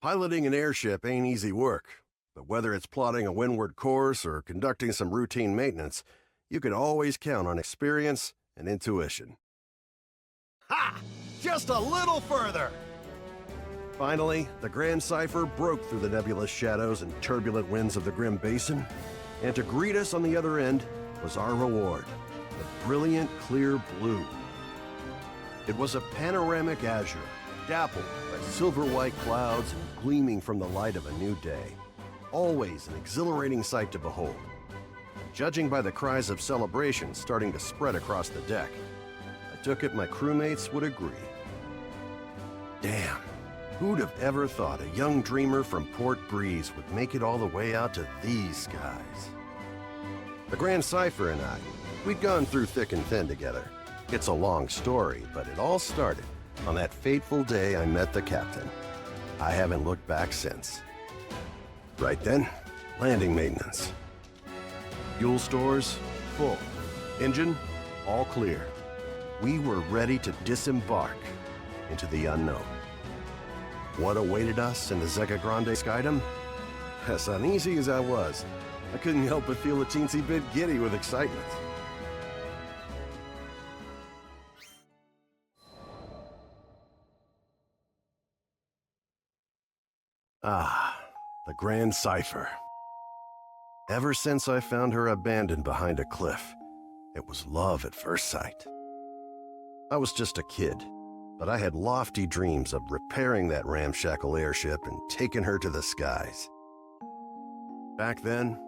Piloting an airship ain't easy work, but whether it's plotting a windward course or conducting some routine maintenance, you can always count on experience and intuition. Ha! Just a little further! Finally, the Grand Cipher broke through the nebulous shadows and turbulent winds of the Grim Basin, and to greet us on the other end was our reward, the brilliant clear blue. It was a panoramic azure, dappled by silver-white clouds and gleaming from the light of a new day. Always an exhilarating sight to behold. Judging by the cries of celebration starting to spread across the deck, I took it my crewmates would agree. Damn, who'd have ever thought a young dreamer from Port Breeze would make it all the way out to these skies? The Grand Cipher and I, we'd gone through thick and thin together. It's a long story, but it all started on that fateful day I met the captain. I haven't looked back since. Right then, landing maintenance. Fuel stores, full. Engine, all clear. We were ready to disembark into the unknown. What awaited us in the Zeka Grande Skydom? As uneasy as I was, I couldn't help but feel a teensy bit giddy with excitement. Ah, the Grand Cipher. Ever since I found her abandoned behind a cliff, it was love at first sight. I was just a kid, but I had lofty dreams of repairing that ramshackle airship and taking her to the skies. Back then,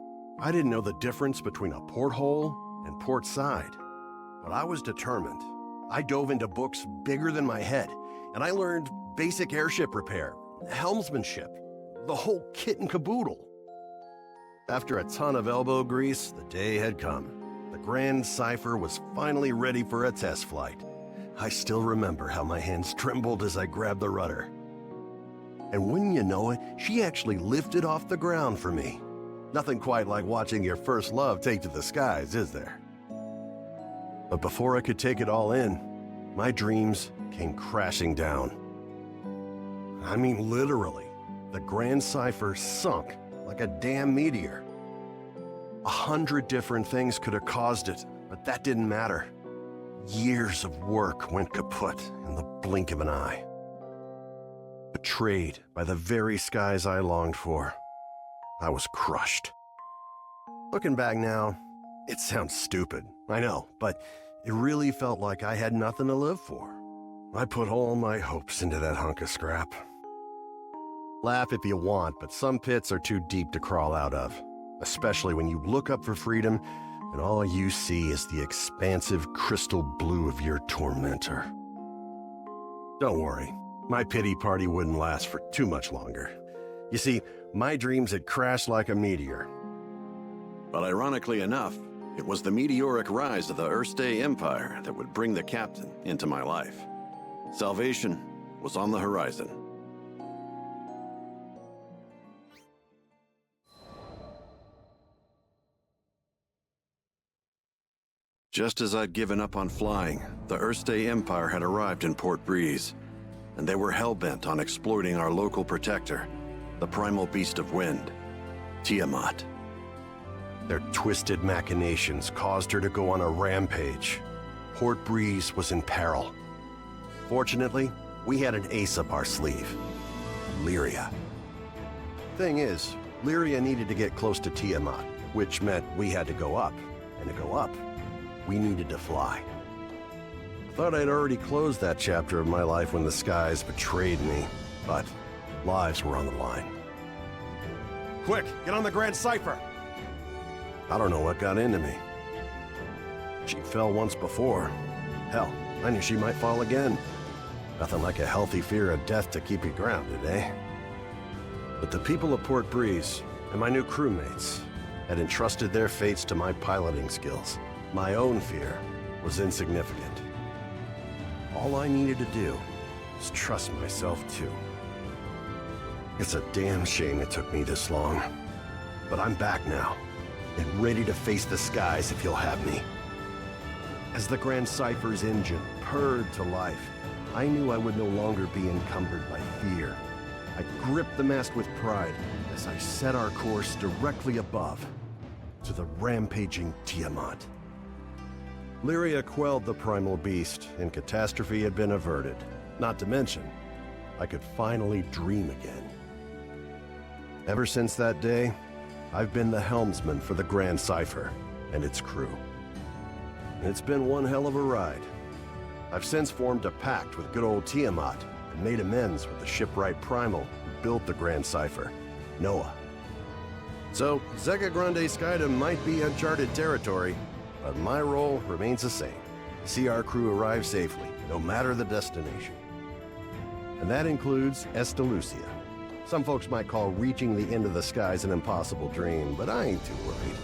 I didn't know the difference between a porthole and port side, but I was determined. I dove into books bigger than my head, and I learned basic airship repair, helmsmanship, the whole kit and caboodle. After a ton of elbow grease, the day had come. The Grand Cipher was finally ready for a test flight. I still remember how my hands trembled as I grabbed the rudder. And wouldn't you know it, she actually lifted off the ground for me. Nothing quite like watching your first love take to the skies, is there? But before I could take it all in, my dreams came crashing down. I mean, literally. The Grand Cipher sunk like a damn meteor. 100 different things could have caused it, but that didn't matter. Years of work went kaput in the blink of an eye. Betrayed by the very skies I longed for, I was crushed. Looking back now, it sounds stupid, I know, but it really felt like I had nothing to live for. I put all my hopes into that hunk of scrap. Laugh if you want, but some pits are too deep to crawl out of, especially when you look up for freedom and all you see is the expansive crystal blue of your tormentor. Don't worry, my pity party wouldn't last for too much longer. You see, my dreams had crashed like a meteor. But ironically enough, it was the meteoric rise of the Erste Empire that would bring the captain into my life. Salvation was on the horizon. Just as I'd given up on flying, the Erste Empire had arrived in Port Breeze, and they were hell-bent on exploiting our local protector, the primal beast of wind, Tiamat. Their twisted machinations caused her to go on a rampage. Port Breeze was in peril. Fortunately, we had an ace up our sleeve, Lyria. Thing is, Lyria needed to get close to Tiamat, which meant we had to go up, and to go up, we needed to fly. I thought I'd already closed that chapter of my life when the skies betrayed me, but lives were on the line. Quick, get on the Grand Cipher! I don't know what got into me. She fell once before. Hell, I knew she might fall again. Nothing like a healthy fear of death to keep you grounded, eh? But the people of Port Breeze and my new crewmates had entrusted their fates to my piloting skills. My own fear was insignificant. All I needed to do was trust myself too. It's a damn shame it took me this long. But I'm back now, and ready to face the skies if you'll have me. As the Grand Cipher's engine purred to life, I knew I would no longer be encumbered by fear, I gripped the mast with pride as I set our course directly above, to the rampaging Tiamat. Lyria quelled the primal beast, and catastrophe had been averted. Not to mention, I could finally dream again. Ever since that day, I've been the helmsman for the Grand Cipher and its crew. It's been one hell of a ride. I've since formed a pact with good old Tiamat and made amends with the shipwright Primal who built the Grand Cipher, Noah. So, Zega Grande Skydom might be uncharted territory, but my role remains the same. See our crew arrive safely, no matter the destination. And that includes Estalucia. Some folks might call reaching the end of the skies an impossible dream, but I ain't too worried.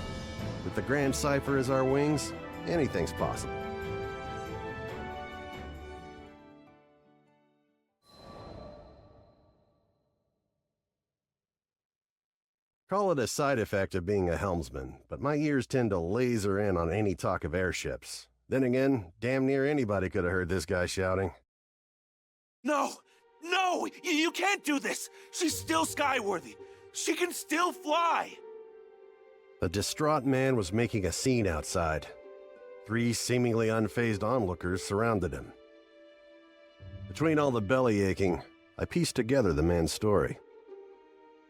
With the Grand Cipher as our wings, anything's possible. Call it a side effect of being a helmsman, but my ears tend to laser in on any talk of airships. Then again, damn near anybody could have heard this guy shouting. No! No! You can't do this! She's still skyworthy! She can still fly! The distraught man was making a scene outside. 3 seemingly unfazed onlookers surrounded him. Between all the belly aching, I pieced together the man's story.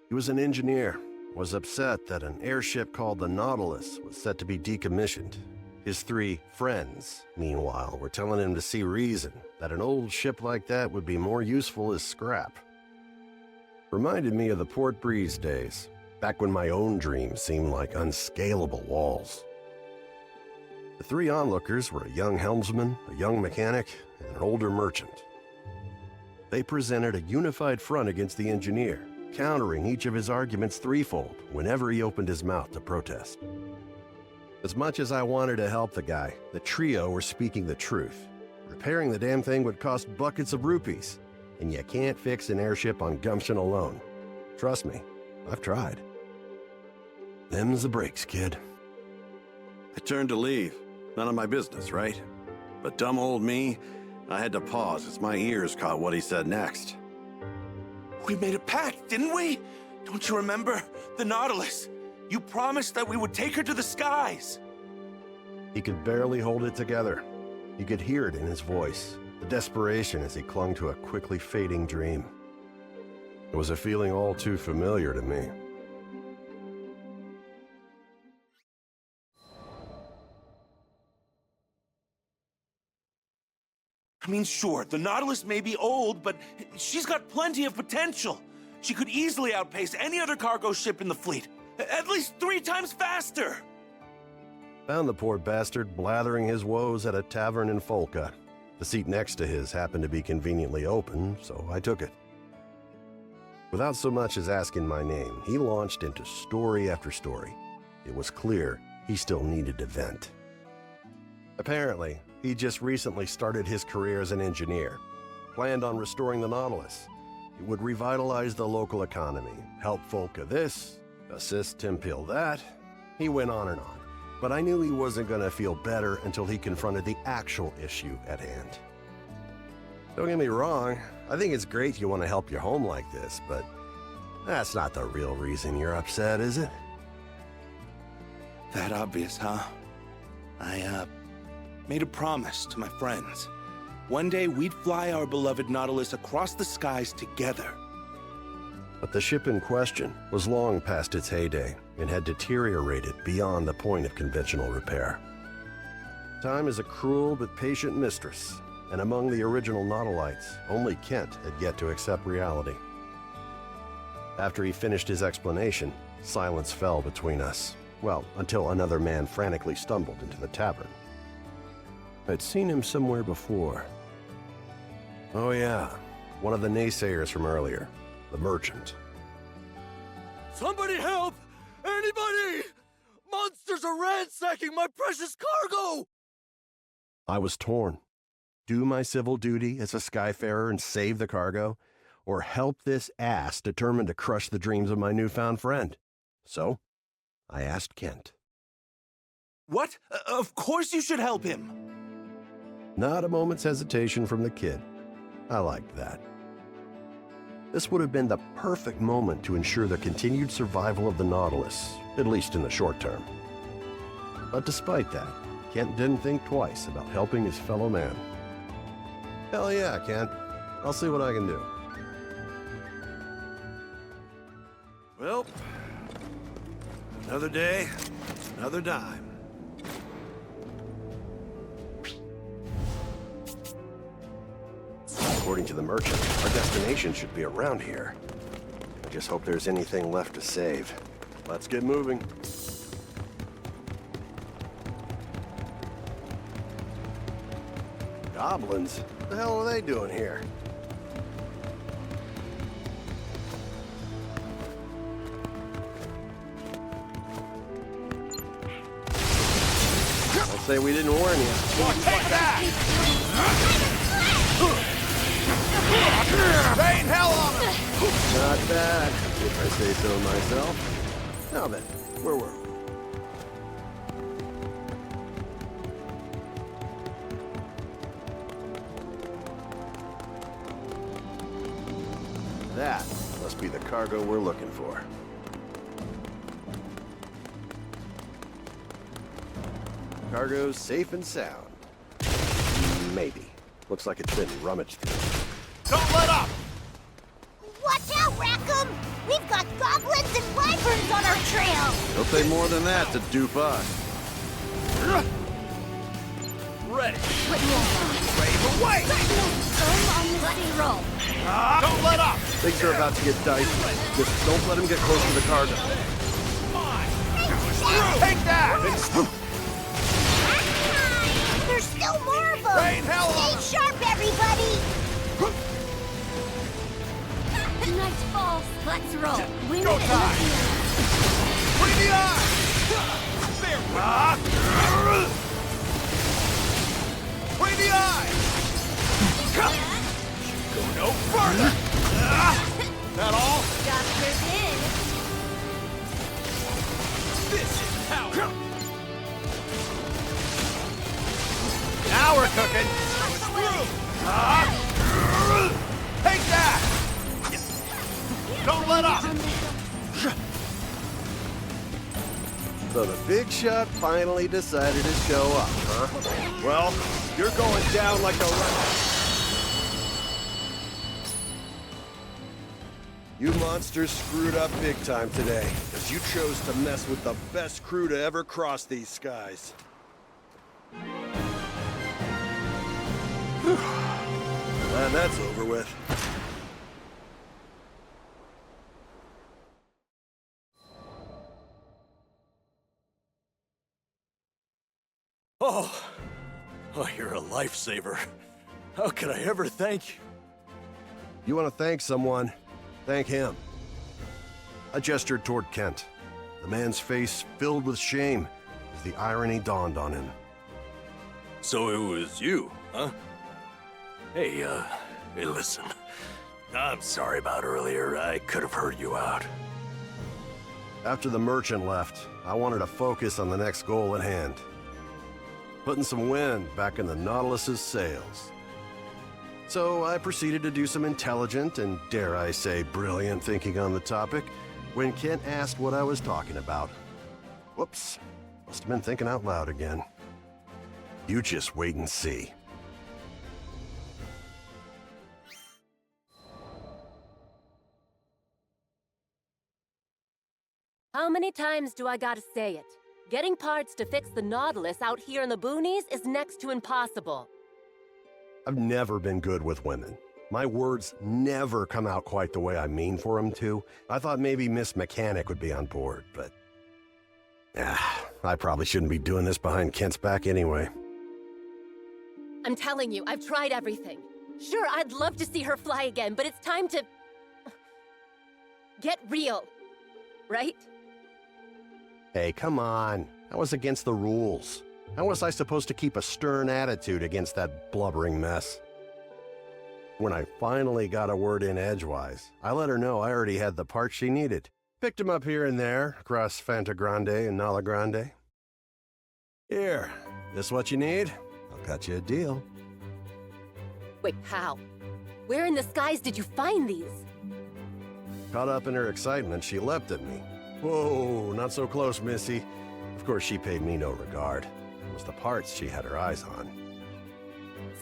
He was an engineer, was upset that an airship called the Nautilus was set to be decommissioned. His 3 friends, meanwhile, were telling him to see reason that an old ship like that would be more useful as scrap. Reminded me of the Port Breeze days, back when my own dreams seemed like unscalable walls. The 3 onlookers were a young helmsman, a young mechanic, and an older merchant. They presented a unified front against the engineer, countering each of his arguments threefold whenever he opened his mouth to protest. As much as I wanted to help the guy, the trio were speaking the truth. Repairing the damn thing would cost buckets of rupees, and you can't fix an airship on gumption alone. Trust me, I've tried. Them's the breaks, kid. I turned to leave. None of my business, right? But dumb old me, I had to pause as my ears caught what he said next. We made a pact, didn't we? Don't you remember? The Nautilus. You promised that we would take her to the skies. He could barely hold it together. You could hear it in his voice, the desperation as he clung to a quickly fading dream. It was a feeling all too familiar to me. I mean, sure, the Nautilus may be old, but she's got plenty of potential. She could easily outpace any other cargo ship in the fleet, at least 3 times faster. Found the poor bastard blathering his woes at a tavern in Folca. The seat next to his happened to be conveniently open, so I took it. Without so much as asking my name, he launched into story after story. It was clear he still needed to vent. Apparently, he just recently started his career as an engineer, planned on restoring the Nautilus. It would revitalize the local economy, help Folca this, assist Timpil that. He went on and on, but I knew he wasn't going to feel better until he confronted the actual issue at hand. Don't get me wrong, I think it's great you want to help your home like this, but that's not the real reason you're upset, is it? That obvious, huh? I made a promise to my friends. One day we'd fly our beloved Nautilus across the skies together. But the ship in question was long past its heyday and had deteriorated beyond the point of conventional repair. Time is a cruel but patient mistress, and among the original Nautilites, only Kent had yet to accept reality. After he finished his explanation, silence fell between us. Well, until another man frantically stumbled into the tavern. I'd seen him somewhere before. Oh yeah, one of the naysayers from earlier, the merchant. Somebody help! Anybody! Monsters are ransacking my precious cargo! I was torn. Do my civil duty as a skyfarer and save the cargo, or help this ass determined to crush the dreams of my newfound friend? So, I asked Kent. What? Of course you should help him! Not a moment's hesitation from the kid. I liked that. This would have been the perfect moment to ensure the continued survival of the Nautilus, at least in the short term. But despite that, Kent didn't think twice about helping his fellow man. Hell yeah, Kent. I'll see what I can do. Well, another day, another dime. According to the merchant, our destination should be around here. I just hope there's anything left to save. Let's get moving. Goblins? What the hell are they doing here? I'll say we didn't warn you. Take that! Rain hell on him! Not bad, if I say so myself. Now then, where were we? That must be the cargo we're looking for. Cargo's safe and sound. Maybe. Looks like it's been rummaged through. Don't let up! Watch out, Rackham! We've got goblins and wyverns on our trail! They'll pay more than that to dupe us. Ready. Put me on. Wave away! On the steady roll. Don't let up! Things are about to get dicey. Just don't let him get close to the cargo. Take that! There's still more of them! Rain hell on Stay sharp, everybody! Nice falls. Let's roll. We Go need it. time! Bring the eye! There we go! Bring the eye! Go no further! That all? Doctor's in. This is power! Now we're cooking! Take that! Don't let up! So the big shot finally decided to show up, huh? Well, you're going down like a rat. You monsters screwed up big time today, because you chose to mess with the best crew to ever cross these skies. Glad that's over with. Oh, you're a lifesaver. How could I ever thank you? You want to thank someone? Thank him. I gestured toward Kent. The man's face filled with shame as the irony dawned on him. So it was you, huh? Hey, listen. I'm sorry about earlier. I could have heard you out. After the merchant left, I wanted to focus on the next goal at hand. Putting some wind back in the Nautilus's sails. So I proceeded to do some intelligent and, dare I say, brilliant thinking on the topic when Kent asked what I was talking about. Whoops, must have been thinking out loud again. You just wait and see. How many times do I gotta say it? Getting parts to fix the Nautilus out here in the boonies is next to impossible. I've never been good with women. My words never come out quite the way I mean for them to. I thought maybe Miss Mechanic would be on board, but... I probably shouldn't be doing this behind Kent's back anyway. I'm telling you, I've tried everything. Sure, I'd love to see her fly again, but it's time to... get real. Right? Hey, come on. That was against the rules. How was I supposed to keep a stern attitude against that blubbering mess? When I finally got a word in edgewise, I let her know I already had the parts she needed. Picked him up here and there, across Fanta Grande and Nala Grande. Here, this what you need? I'll cut you a deal. Wait, how? Where in the skies did you find these? Caught up in her excitement, she leapt at me. Whoa, not so close, Missy. Of course, she paid me no regard. It was the parts she had her eyes on.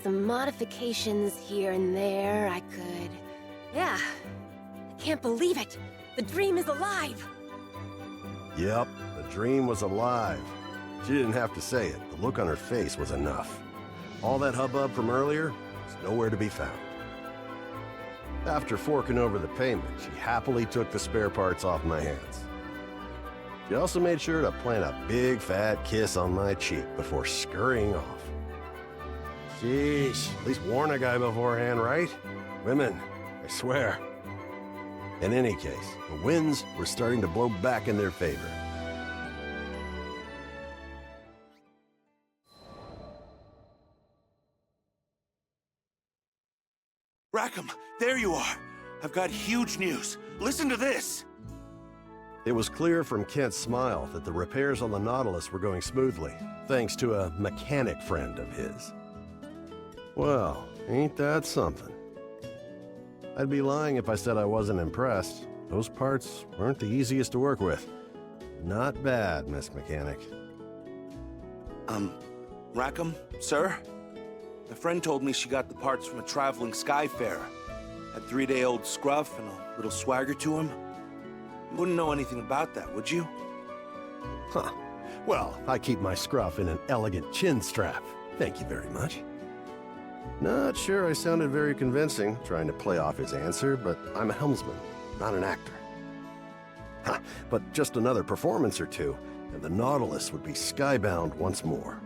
Some modifications here and there, I could... Yeah. I can't believe it. The dream is alive. Yep, the dream was alive. She didn't have to say it. The look on her face was enough. All that hubbub from earlier was nowhere to be found. After forking over the payment, she happily took the spare parts off my hands. She also made sure to plant a big fat kiss on my cheek before scurrying off. Sheesh, at least warn a guy beforehand, right? Women, I swear. In any case, the winds were starting to blow back in their favor. Rackham, there you are. I've got huge news. Listen to this. It was clear from Kent's smile that the repairs on the Nautilus were going smoothly, thanks to a mechanic friend of his. Well, ain't that something? I'd be lying if I said I wasn't impressed. Those parts weren't the easiest to work with. Not bad, Miss Mechanic. Rackham, sir? My friend told me she got the parts from a traveling skyfarer. Had 3-day-old scruff and a little swagger to him. You wouldn't know anything about that, would you? Huh. Well, I keep my scruff in an elegant chin strap. Thank you very much. Not sure I sounded very convincing, trying to play off his answer, but I'm a helmsman, not an actor. Ha! But just another performance or two, and the Nautilus would be skybound once more.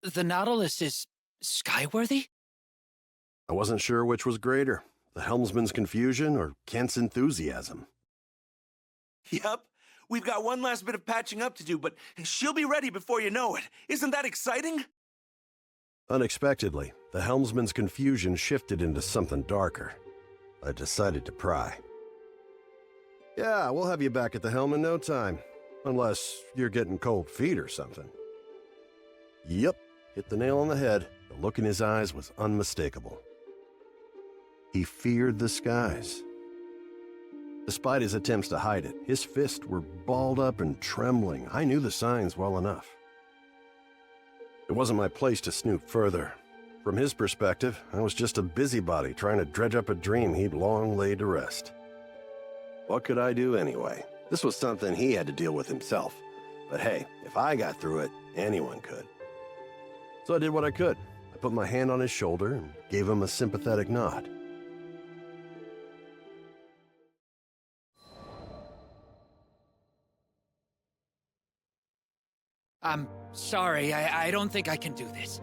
The Nautilus is skyworthy? I wasn't sure which was greater, the helmsman's confusion or Kent's enthusiasm. Yep. We've got one last bit of patching up to do, but she'll be ready before you know it. Isn't that exciting? Unexpectedly, the helmsman's confusion shifted into something darker. I decided to pry. Yeah, we'll have you back at the helm in no time. Unless you're getting cold feet or something. Yep, hit the nail on the head. The look in his eyes was unmistakable. He feared the skies. Despite his attempts to hide it, his fists were balled up and trembling. I knew the signs well enough. It wasn't my place to snoop further. From his perspective, I was just a busybody trying to dredge up a dream he'd long laid to rest. What could I do anyway? This was something he had to deal with himself. But hey, if I got through it, anyone could. So I did what I could. I put my hand on his shoulder and gave him a sympathetic nod. I'm sorry, I don't think I can do this.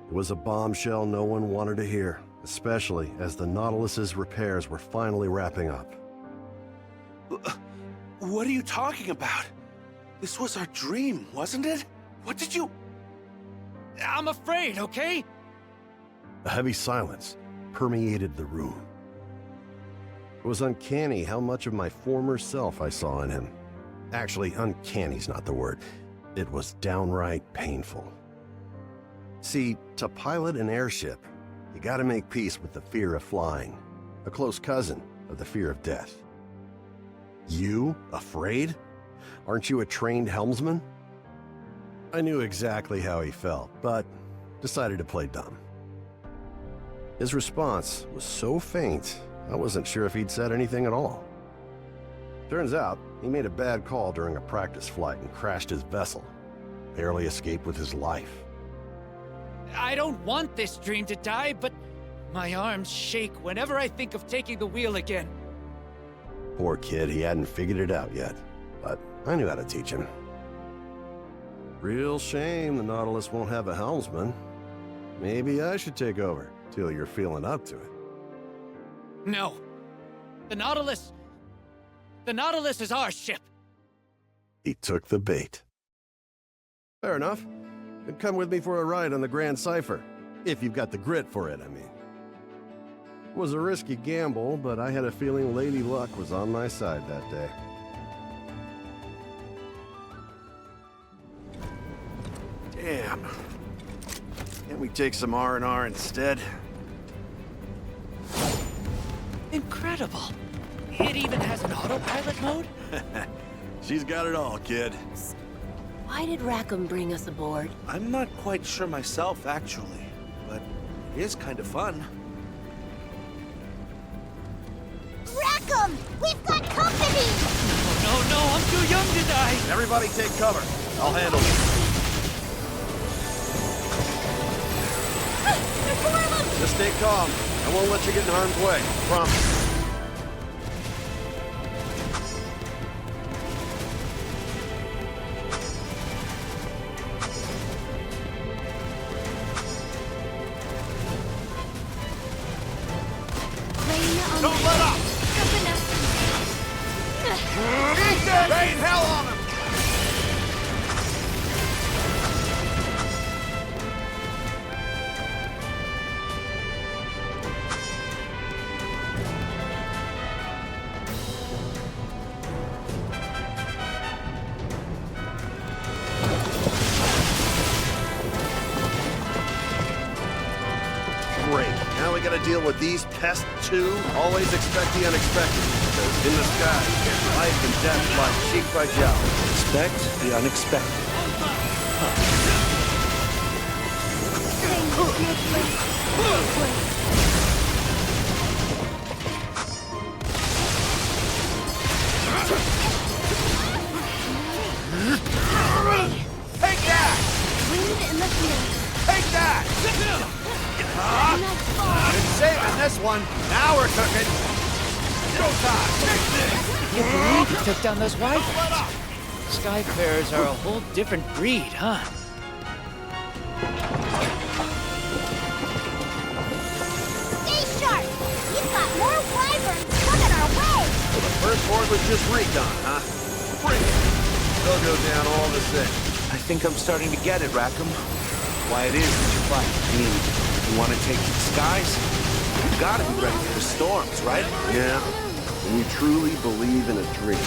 It was a bombshell no one wanted to hear, especially as the Nautilus's repairs were finally wrapping up. What are you talking about? This was our dream, wasn't it? What did you... I'm afraid, okay? A heavy silence permeated the room. It was uncanny how much of my former self I saw in him. Actually, uncanny's not the word. It was downright painful. See, to pilot an airship, you gotta make peace with the fear of flying, a close cousin of the fear of death. You, afraid? Aren't you a trained helmsman? I knew exactly how he felt, but decided to play dumb. His response was so faint, I wasn't sure if he'd said anything at all. Turns out, he made a bad call during a practice flight and crashed his vessel. Barely escaped with his life. I don't want this dream to die, but my arms shake whenever I think of taking the wheel again. Poor kid, he hadn't figured it out yet, but I knew how to teach him. Real shame the Nautilus won't have a helmsman. Maybe I should take over, till you're feeling up to it. No. The Nautilus is our ship. He took the bait. Fair enough. Then come with me for a ride on the Grand Cipher. If you've got the grit for it, I mean. It was a risky gamble, but I had a feeling Lady Luck was on my side that day. Damn, Damn. Can't we take some R&R instead? Incredible. It even has an autopilot mode? She's got it all, kid. Why did Rackam bring us aboard? I'm not quite sure myself, actually, but it is kind of fun. Rackham! We've got company! No, I'm too young to die! Everybody take cover. I'll handle it. There's more of them! Just stay calm. I won't let you get in harm's way. Promise. Don't let up! Rain hell on him! Great. Now we gotta deal with these pests too. Always expect the unexpected. Because in the sky, life and death lie cheek by jowl. Expect the unexpected. Take that! Wind in the field. Take that! Been saving this one. Now we're cooking. Showtime! Take this! You believe it took down those wyverns? Skyfarers are a whole different breed, huh? Stay sharp! We've got more wyverns coming our way! So the first horde was just recon, huh? Bring it! They'll go down all the same. I think I'm starting to get it, Rackam. Why it is that you fight. I mean, you want to take to the skies? You've got to be ready for storms, right? Yeah. When you truly believe in a dream,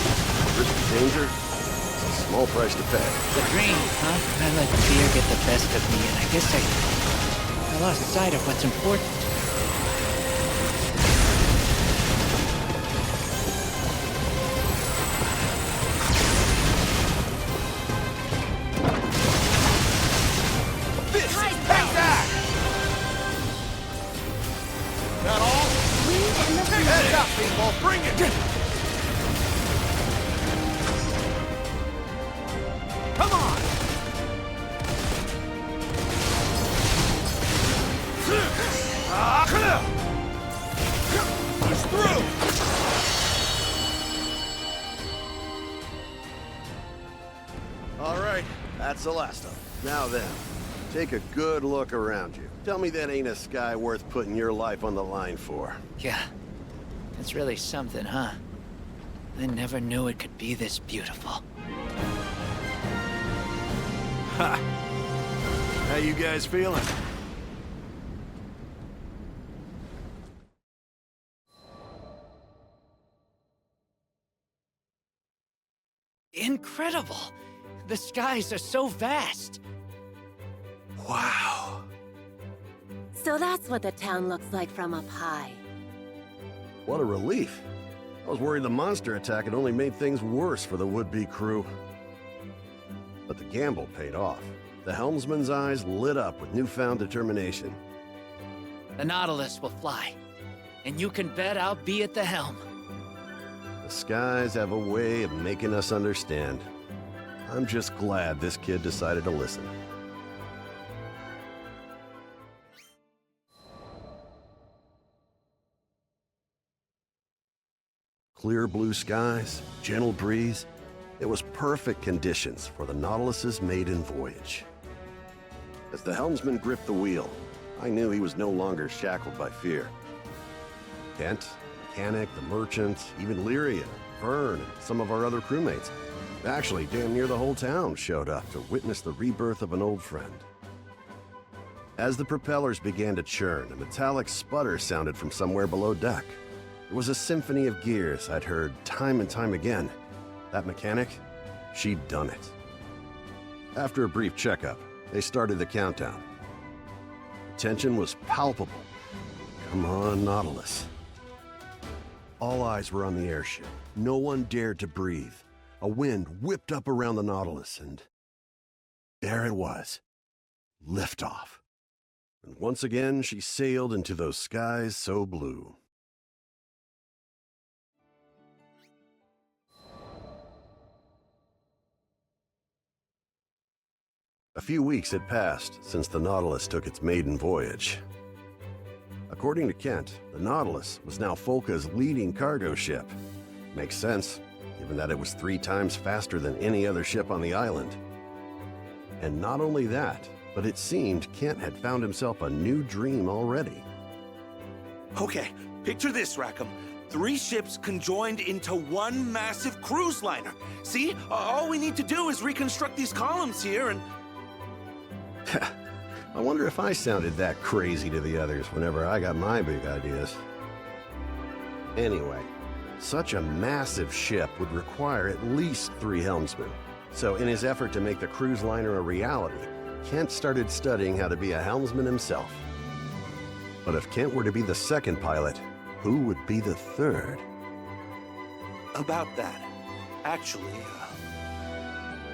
risk of danger, it's a small price to pay. The dream, huh? I let fear get the best of me, and I guess I lost sight of what's important. Heads up, people! Bring it! Come on! Push through! All right, that's the last of them. Now then, take a good look around you. Tell me that ain't a sky worth putting your life on the line for. Yeah. It's really something, huh? I never knew it could be this beautiful. Ha! How you guys feeling? Incredible! The skies are so vast! Wow. So that's what the town looks like from up high. What a relief. I was worried the monster attack had only made things worse for the would-be crew. But the gamble paid off. The helmsman's eyes lit up with newfound determination. The Nautilus will fly, and you can bet I'll be at the helm. The skies have a way of making us understand. I'm just glad this kid decided to listen. Clear blue skies, gentle breeze. It was perfect conditions for the Nautilus's maiden voyage. As the helmsman gripped the wheel, I knew he was no longer shackled by fear. Kent, Mechanic, the merchant, even Lyria, Vern, and some of our other crewmates. Actually, damn near the whole town showed up to witness the rebirth of an old friend. As the propellers began to churn, a metallic sputter sounded from somewhere below deck. It was a symphony of gears I'd heard time and time again. That mechanic, she'd done it. After a brief checkup, they started the countdown. The tension was palpable. Come on, Nautilus. All eyes were on the airship. No one dared to breathe. A wind whipped up around the Nautilus, and there it was. Liftoff. And once again, she sailed into those skies so blue. A few weeks had passed since the Nautilus took its maiden voyage. According to Kent, the Nautilus was now Folka's leading cargo ship. Makes sense, given that it was 3 times faster than any other ship on the island. And not only that, but it seemed Kent had found himself a new dream already. Okay, picture this, Rackam. 3 ships conjoined into one massive cruise liner. See? All we need to do is reconstruct these columns here and... I wonder if I sounded that crazy to the others whenever I got my big ideas. Anyway, such a massive ship would require at least 3 helmsmen. So in his effort to make the cruise liner a reality, Kent started studying how to be a helmsman himself. But if Kent were to be the second pilot, who would be the third? About that, actually,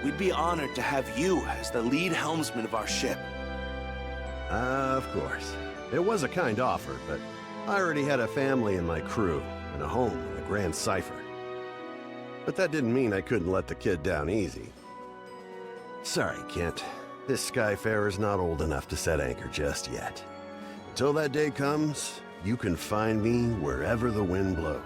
we'd be honored to have you as the lead helmsman of our ship. Of course. It was a kind offer, but I already had a family in my crew and a home in the Grand Cipher. But that didn't mean I couldn't let the kid down easy. Sorry, Kent. This Skyfarer's not old enough to set anchor just yet. Until that day comes, you can find me wherever the wind blows.